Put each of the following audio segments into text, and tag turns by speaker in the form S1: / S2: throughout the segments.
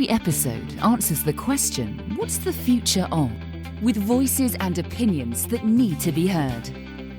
S1: Every episode answers the question, what's the future of? With voices and opinions that need to be heard.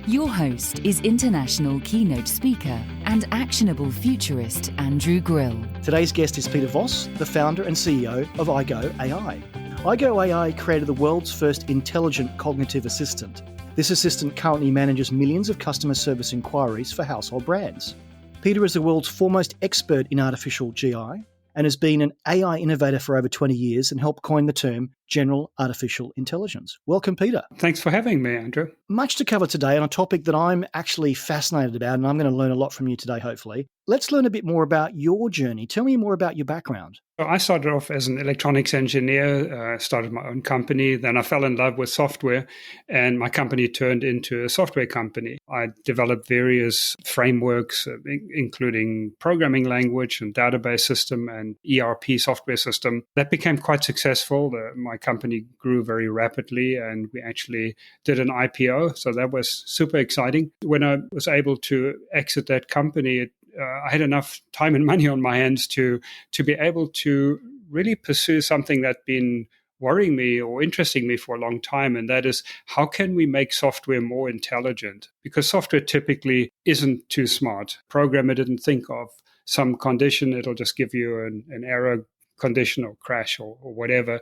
S1: Your host is international keynote speaker and actionable futurist Andrew Grill.
S2: Today's guest is Peter Voss, the founder and CEO of Aigo.ai. Aigo.ai created the world's first intelligent cognitive assistant. This assistant currently manages millions of customer service inquiries for household brands. Peter is the world's foremost expert in artificial GI and has been an AI innovator for over 20 years and helped coin the term general artificial intelligence. Welcome, Peter.
S3: Thanks for having me, Andrew.
S2: Much to cover today on a topic that I'm actually fascinated about, and I'm going to learn a lot from you today, hopefully. Let's learn a bit more about your journey. Tell me more about your background.
S3: So I started off as an electronics engineer, started my own company. Then I fell in love with software, and my company turned into a software company. I developed various frameworks, including programming language and database system and ERP software system. That became quite successful. My company grew very rapidly, and we actually did an IPO. So that was super exciting. When I was able to exit that company, I had enough time and money on my hands to be able to really pursue something that's been worrying me or interesting me for a long time, and that is, how can we make software more intelligent? Because software typically isn't too smart. Programmer didn't think of some condition, it'll just give you an error condition or crash or whatever.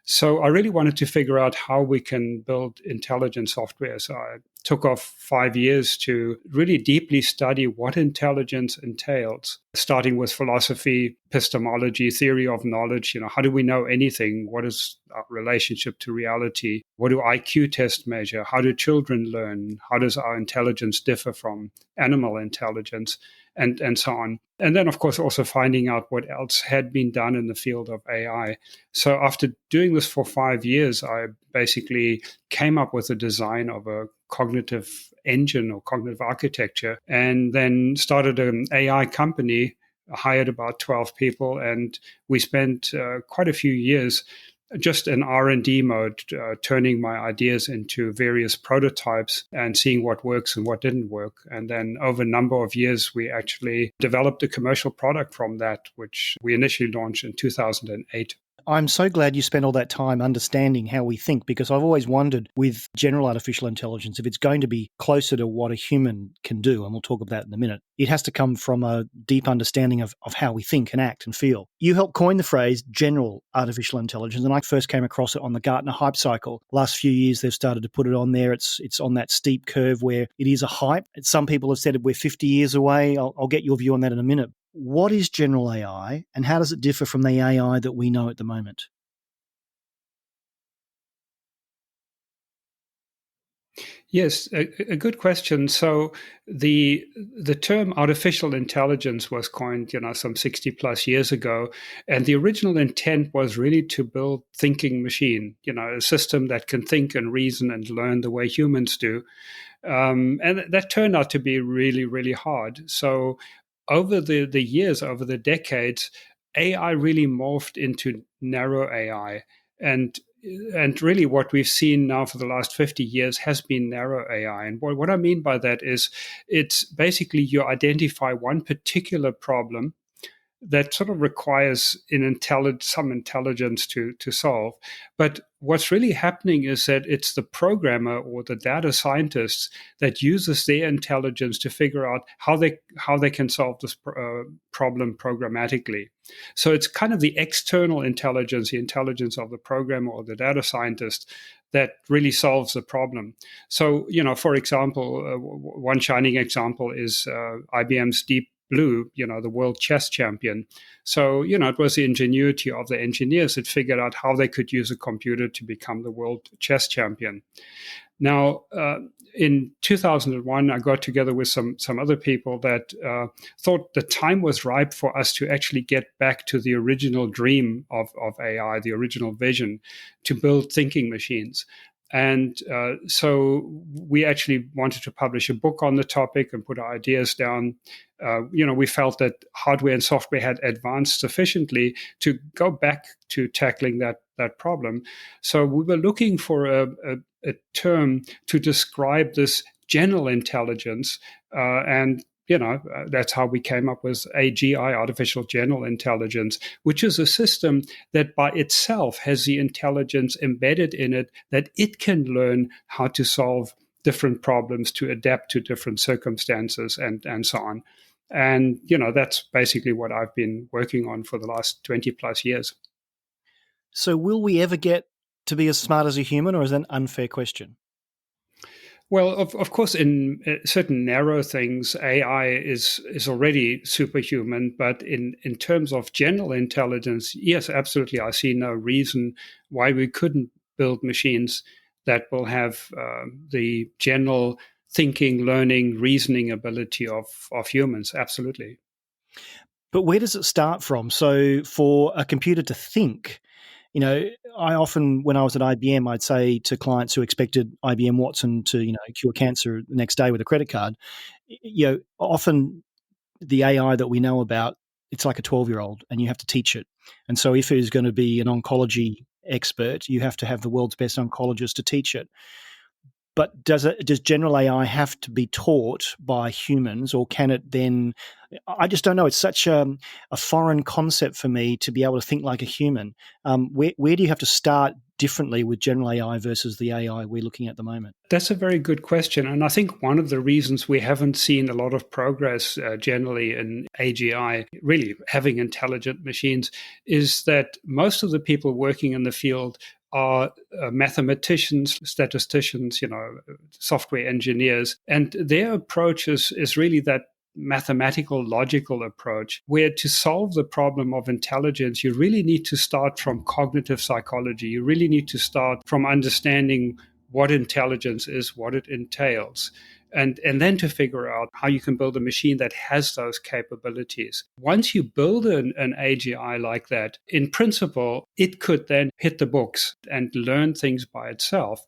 S3: So I really wanted to figure out how we can build intelligent software. So I took off 5 years to really deeply study what intelligence entails, starting with philosophy, epistemology, theory of knowledge. How do we know anything? What is our relationship to reality? What do IQ tests measure? How do children learn? How does our intelligence differ from animal intelligence? And so on. And then, of course, also finding out what else had been done in the field of AI. So after doing this for 5 years, I basically came up with a design of a cognitive engine or cognitive architecture, and then started an AI company, hired about 12 people, and we spent quite a few years just in R&D mode, turning my ideas into various prototypes and seeing what works and what didn't work. And then over a number of years, we actually developed a commercial product from that, which we initially launched in 2008.
S2: I'm so glad you spent all that time understanding how we think, because I've always wondered with general artificial intelligence, if it's going to be closer to what a human can do, and we'll talk about that in a minute, it has to come from a deep understanding of how we think and act and feel. You helped coin the phrase general artificial intelligence, and I first came across it on the Gartner hype cycle. Last few years, they've started to put it on there. It's on that steep curve where it is a hype. Some people have said we're 50 years away. I'll get your view on that in a minute. What is general AI, and how does it differ from the AI that we know at the moment?
S3: Yes, a good question. So the term artificial intelligence was coined, some 60 plus years ago, and the original intent was really to build thinking machine, a system that can think and reason and learn the way humans do, and that turned out to be really, really hard. So over the years, over the decades, AI really morphed into narrow AI. And really what we've seen now for the last 50 years has been narrow AI. And what I mean by that is it's basically you identify one particular problem that sort of requires some intelligence to solve. But what's really happening is that it's the programmer or the data scientists that uses their intelligence to figure out how they can solve this problem programmatically. So it's kind of the external intelligence, the intelligence of the programmer or the data scientist, that really solves the problem. So, for example, one shining example is IBM's Deep Blue, the world chess champion. So, it was the ingenuity of the engineers that figured out how they could use a computer to become the world chess champion. Now, in 2001, I got together with some other people that thought the time was ripe for us to actually get back to the original dream of AI, the original vision, to build thinking machines. And so we actually wanted to publish a book on the topic and put our ideas down. We felt that hardware and software had advanced sufficiently to go back to tackling that problem. So we were looking for a term to describe this general intelligence and that's how we came up with AGI, artificial general intelligence, which is a system that by itself has the intelligence embedded in it that it can learn how to solve different problems, to adapt to different circumstances, and so on. And, that's basically what I've been working on for the last 20 plus years.
S2: So will we ever get to be as smart as a human, or is that an unfair question?
S3: Well, of course, in certain narrow things, AI is already superhuman. But in terms of general intelligence, yes, absolutely. I see no reason why we couldn't build machines that will have the general thinking, learning, reasoning ability of humans. Absolutely.
S2: But where does it start from? So for a computer to think, I often, when I was at IBM, I'd say to clients who expected IBM Watson to, cure cancer the next day with a credit card, often the AI that we know about, it's like a 12-year-old and you have to teach it. And so if it is going to be an oncology expert, you have to have the world's best oncologist to teach it. But does general AI have to be taught by humans, or can it then? I just don't know. It's such a foreign concept for me to be able to think like a human. Where do you have to start differently with general AI versus the AI we're looking at the moment?
S3: That's a very good question. And I think one of the reasons we haven't seen a lot of progress generally in AGI, really having intelligent machines, is that most of the people working in the field are mathematicians, statisticians, software engineers. And their approach is really that mathematical, logical approach, where to solve the problem of intelligence, you really need to start from cognitive psychology. You really need to start from understanding what intelligence is, what it entails. And then to figure out how you can build a machine that has those capabilities. Once you build an AGI like that, in principle, it could then hit the books and learn things by itself.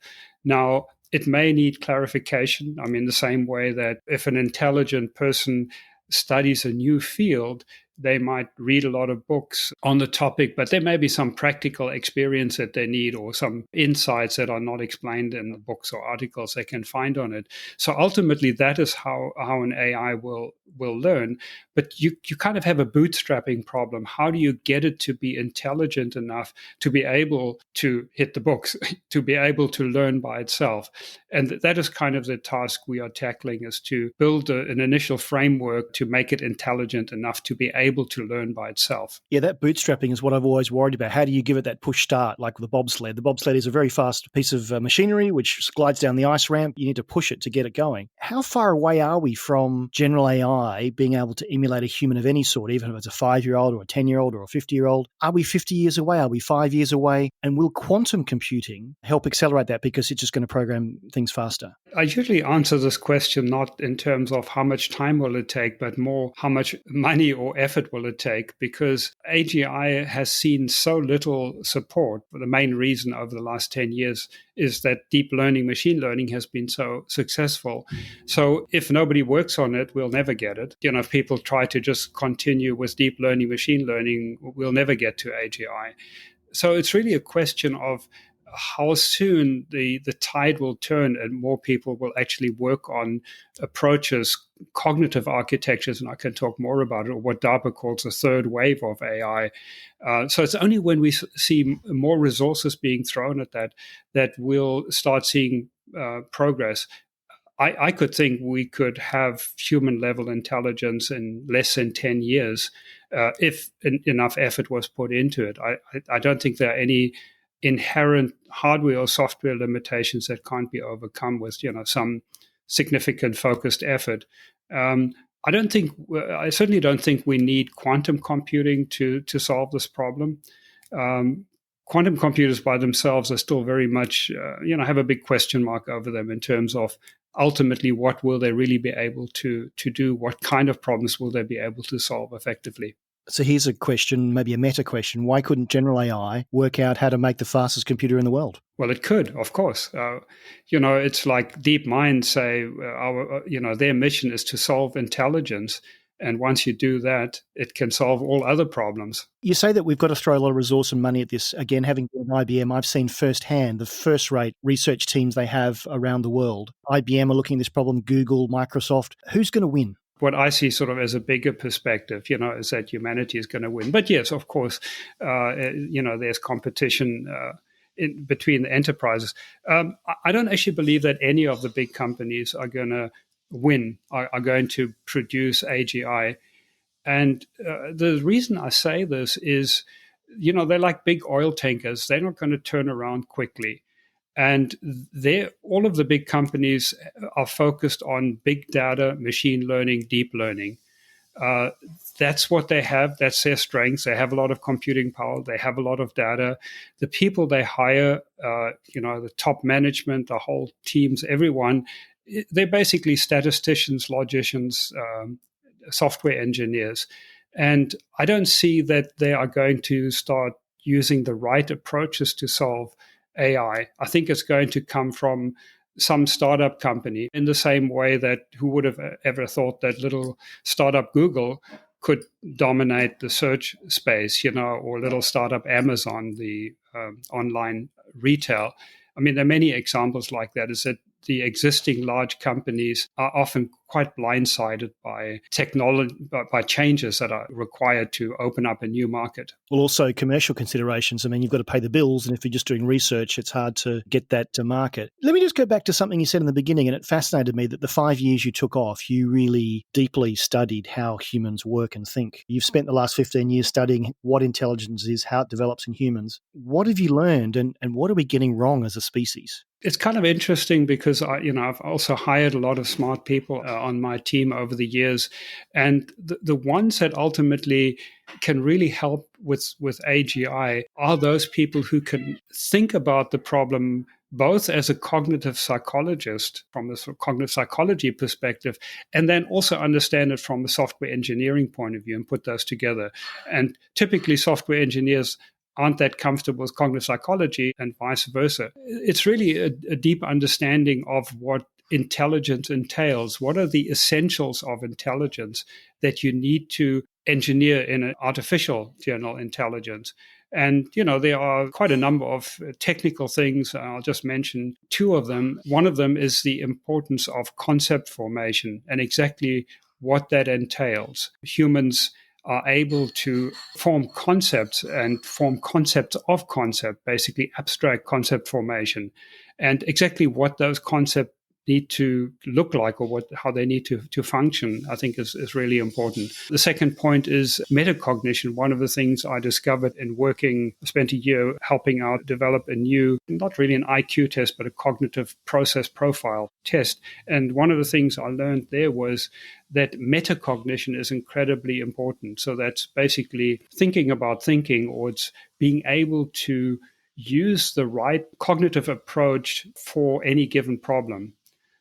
S3: Now, it may need clarification. I mean, the same way that if an intelligent person studies a new field, they might read a lot of books on the topic, but there may be some practical experience that they need, or some insights that are not explained in the books or articles they can find on it. So ultimately, that is how an AI will learn. But you kind of have a bootstrapping problem. How do you get it to be intelligent enough to be able to hit the books, to be able to learn by itself? And that is kind of the task we are tackling, is to build an initial framework to make it intelligent enough to be able to learn by itself.
S2: Yeah, that bootstrapping is what I've always worried about. How do you give it that push start, like the bobsled? The bobsled is a very fast piece of machinery which glides down the ice ramp. You need to push it to get it going. How far away are we from general AI being able to emulate a human of any sort, even if it's a 5-year-old or a 10-year-old or a 50-year-old? Are we 50 years away? Are we 5 years away? And will quantum computing help accelerate that, because it's just going to program things faster?
S3: I usually answer this question not in terms of how much time will it take, but more how much money or effort will it take, because AGI has seen so little support. The main reason over the last 10 years is that deep learning, machine learning has been so successful. So if nobody works on it, we'll never get it. If people try to just continue with deep learning, machine learning, we'll never get to AGI. So it's really a question of how soon the tide will turn and more people will actually work on approaches, cognitive architectures, and I can talk more about it, or what DARPA calls a third wave of AI. So it's only when we see more resources being thrown at that we'll start seeing progress. I could think we could have human-level intelligence in less than 10 years if enough effort was put into it. I don't think there are any inherent hardware or software limitations that can't be overcome with some significant focused effort. I certainly don't think we need quantum computing to solve this problem. Quantum computers by themselves are still very much have a big question mark over them in terms of ultimately what will they really be able to do, what kind of problems will they be able to solve effectively.
S2: So here's a question, maybe a meta question. Why couldn't general AI work out how to make the fastest computer in the world?
S3: Well, it could, of course. It's like DeepMind say, their mission is to solve intelligence. And once you do that, it can solve all other problems.
S2: You say that we've got to throw a lot of resource and money at this. Again, having been at IBM, I've seen firsthand the first-rate research teams they have around the world. IBM are looking at this problem, Google, Microsoft. Who's going to win?
S3: what I see sort of as a bigger perspective, is that humanity is going to win. But yes, of course, there's competition between the enterprises. I don't actually believe that any of the big companies are going to win, are going to produce AGI. And the reason I say this is, they're like big oil tankers. They're not going to turn around quickly. And all of the big companies are focused on big data, machine learning, deep learning. That's what they have. That's their strengths. They have a lot of computing power. They have a lot of data. The people they hire, the top management, the whole teams, everyone, they're basically statisticians, logicians, software engineers. And I don't see that they are going to start using the right approaches to solve AI. I think it's going to come from some startup company, in the same way that who would have ever thought that little startup Google could dominate the search space, or little startup Amazon, the online retail. I mean, there are many examples like that, is that the existing large companies are often quite blindsided by technology, by changes that are required to open up a new market.
S2: Well, also commercial considerations. I mean, you've got to pay the bills, and if you're just doing research, it's hard to get that to market. Let me just go back to something you said in the beginning, and it fascinated me that the 5 years you took off, you really deeply studied how humans work and think. You've spent the last 15 years studying what intelligence is, how it develops in humans. What have you learned, and what are we getting wrong as a species?
S3: It's kind of interesting because I've also hired a lot of smart people on my team over the years, and the ones that ultimately can really help with AGI are those people who can think about the problem both as a cognitive psychologist from the sort of cognitive psychology perspective, and then also understand it from a software engineering point of view and put those together. And typically software engineers aren't that comfortable with cognitive psychology and vice versa. It's really a deep understanding of what intelligence entails. What are the essentials of intelligence that you need to engineer in an artificial general intelligence? And, there are quite a number of technical things. I'll just mention two of them. One of them is the importance of concept formation and exactly what that entails. Humans are able to form concepts and form concepts of concept, basically abstract concept formation, and exactly what those concepts need to look like, or how they need to function, I think is really important. The second point is metacognition. One of the things I discovered in working, I spent a year helping out develop a new, not really an IQ test, but a cognitive process profile test. And one of the things I learned there was that metacognition is incredibly important. So that's basically thinking about thinking, or it's being able to use the right cognitive approach for any given problem.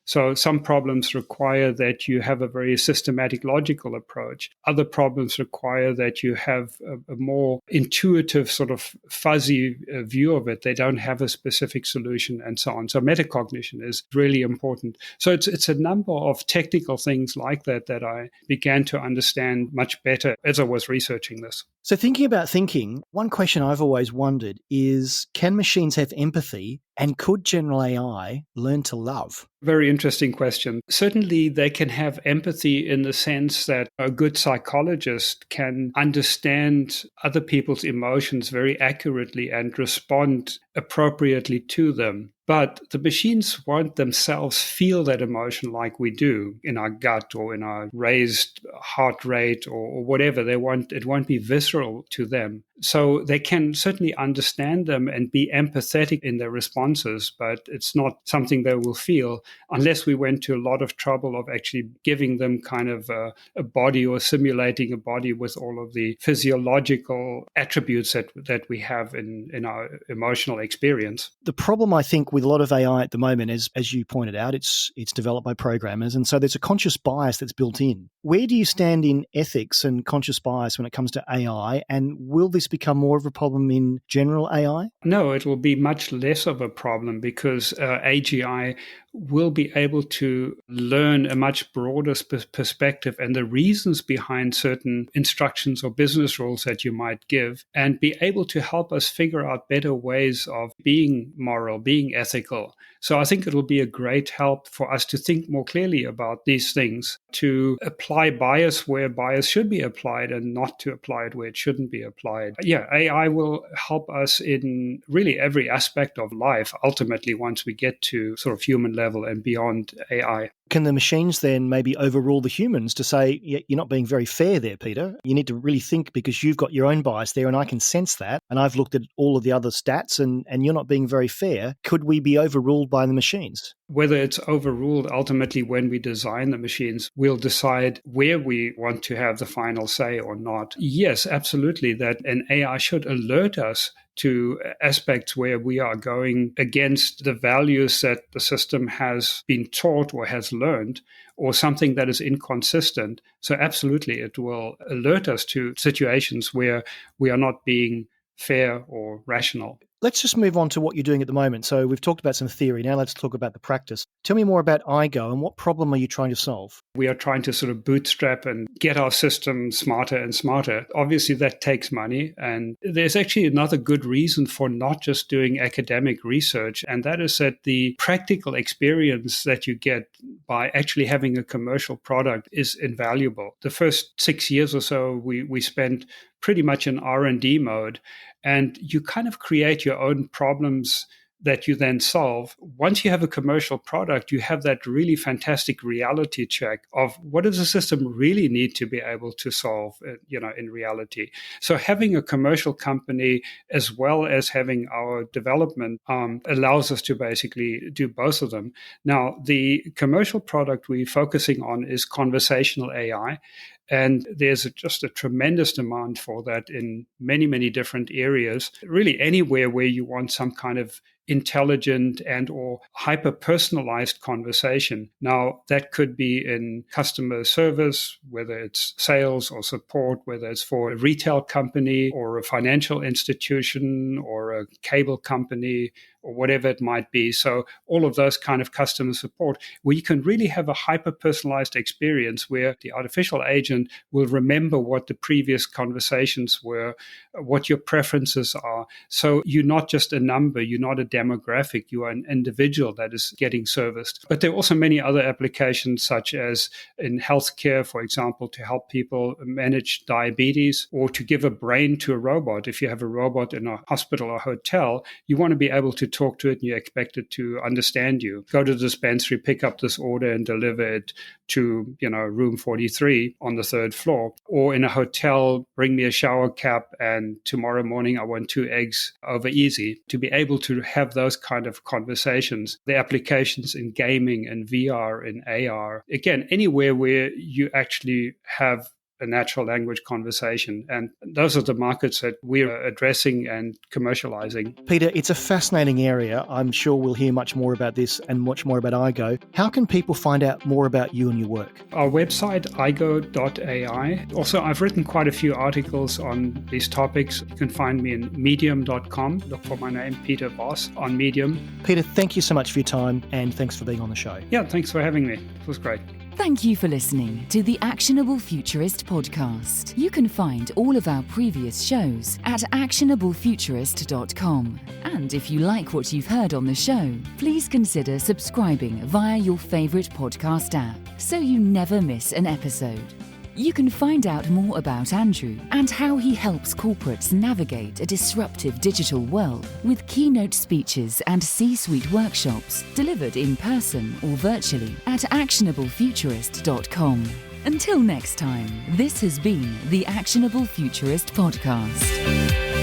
S3: So some problems require that you have a very systematic, logical approach. Other problems require that you have a more intuitive, sort of fuzzy view of it. They don't have a specific solution and so on. So metacognition is really important. So it's a number of technical things like that I began to understand much better as I was researching this.
S2: So thinking about thinking, one question I've always wondered is, can machines have empathy, and could general AI learn to love?
S3: Very interesting question. Certainly, they can have empathy in the sense that a good psychologist can understand other people's emotions very accurately and respond appropriately to them. But the machines won't themselves feel that emotion like we do in our gut or in our raised heart rate or whatever. It won't be visceral to them. So they can certainly understand them and be empathetic in their responses, but it's not something they will feel unless we went to a lot of trouble of actually giving them kind of a body, or simulating a body with all of the physiological attributes that we have in our emotional experience.
S2: The problem, I think, with a lot of AI at the moment is, as you pointed out, it's developed by programmers, and so there's a conscious bias that's built in. Where do you stand in ethics and conscious bias when it comes to AI, and will this become more of a problem in general AI?
S3: No, it will be much less of a problem because AGI will be able to learn a much broader perspective and the reasons behind certain instructions or business rules that you might give, and be able to help us figure out better ways of being moral, being ethical. So I think it'll be a great help for us to think more clearly about these things, to apply bias where bias should be applied and not to apply it where it shouldn't be applied. Yeah, AI will help us in really every aspect of life, ultimately, once we get to sort of human level and beyond AI.
S2: Can the machines then maybe overrule the humans to say, yeah, you're not being very fair there, Peter? You need to really think because you've got your own bias there and I can sense that. And I've looked at all of the other stats and you're not being very fair. Could we be overruled by the machines?
S3: Whether it's overruled, ultimately, when we design the machines, we'll decide where we want to have the final say or not. Yes, absolutely, that an AI should alert us to aspects where we are going against the values that the system has been taught or has learned, or something that is inconsistent. So absolutely, it will alert us to situations where we are not being fair or rational.
S2: Let's just move on to what you're doing at the moment. So we've talked about some theory. Now let's talk about the practice. Tell me more about Aigo and what problem are you trying to solve?
S3: We are trying to sort of bootstrap and get our system smarter and smarter. Obviously, that takes money. And there's actually another good reason for not just doing academic research. And that is that the practical experience that you get by actually having a commercial product is invaluable. The first 6 years or so, we spent pretty much in R&D mode. And you kind of create your own problems that you then solve. Once you have a commercial product, you have that really fantastic reality check of what does the system really need to be able to solve, in reality. So having a commercial company as well as having our development allows us to basically do both of them. Now, the commercial product we're focusing on is conversational AI. And there's just a tremendous demand for that in many, many different areas, really anywhere where you want some kind of intelligent and or hyper-personalized conversation. Now, that could be in customer service, whether it's sales or support, whether it's for a retail company or a financial institution or a cable company or whatever it might be. So all of those kind of customer support, where you can really have a hyper-personalized experience where the artificial agent will remember what the previous conversations were, what your preferences are. So you're not just a number, you're not a demographic, you are an individual that is getting serviced. But there are also many other applications, such as in healthcare, for example, to help people manage diabetes or to give a brain to a robot. If you have a robot in a hospital or hotel, you want to be able to talk to it and you expect it to understand you. Go to the dispensary, pick up this order and deliver it to, room 43 on the 3rd floor. Or in a hotel, bring me a shower cap and tomorrow morning I want 2 eggs over easy. To be able to have those kind of conversations, the applications in gaming and VR and AR, again, anywhere where you actually have a natural language conversation. And those are the markets that we're addressing and commercializing.
S2: Peter, it's a fascinating area. I'm sure we'll hear much more about this and much more about Aigo. How can people find out more about you and your work?
S3: Our website, Aigo.ai. Also, I've written quite a few articles on these topics. You can find me in medium.com. Look for my name, Peter Voss, on Medium.
S2: Peter, thank you so much for your time and thanks for being on the show.
S3: Yeah, thanks for having me. It was great.
S1: Thank you for listening to the Actionable Futurist podcast. You can find all of our previous shows at actionablefuturist.com. And if you like what you've heard on the show, please consider subscribing via your favourite podcast app so you never miss an episode. You can find out more about Andrew and how he helps corporates navigate a disruptive digital world with keynote speeches and C-suite workshops delivered in person or virtually at actionablefuturist.com. Until next time, this has been the Actionable Futurist Podcast.